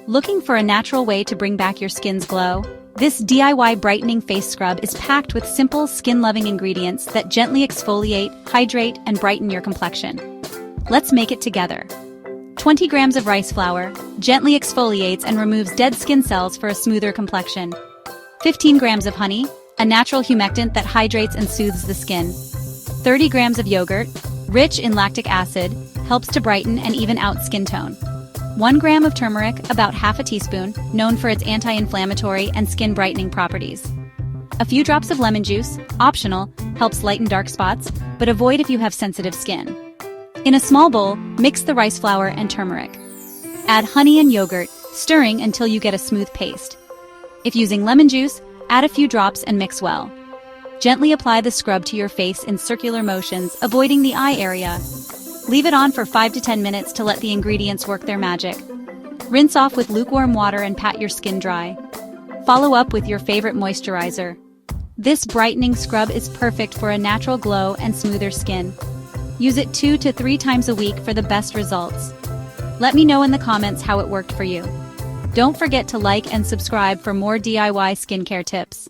Looking for a natural way to bring back your skin's glow? This DIY brightening face scrub is packed with simple, skin-loving ingredients that gently exfoliate, hydrate, and brighten your complexion. Let's make it together. 20 grams of rice flour gently exfoliates and removes dead skin cells for a smoother complexion. 15 grams of honey, a natural humectant that hydrates and soothes the skin. 30 grams of yogurt, rich in lactic acid, helps to brighten and even out skin tone. 1 gram of turmeric, about half a teaspoon, known for its anti-inflammatory and skin brightening properties. A few drops of lemon juice, optional, helps lighten dark spots, but avoid if you have sensitive skin. In a small bowl, mix the rice flour and turmeric. Add honey and yogurt, stirring until you get a smooth paste. If using lemon juice, add a few drops and mix well. Gently apply the scrub to your face in circular motions, avoiding the eye area. Leave it on for 5 to 10 minutes to let the ingredients work their magic. Rinse off with lukewarm water and pat your skin dry. Follow up with your favorite moisturizer. This brightening scrub is perfect for a natural glow and smoother skin. Use it 2 to 3 times a week for the best results. Let me know in the comments how it worked for you. Don't forget to like and subscribe for more DIY skincare tips.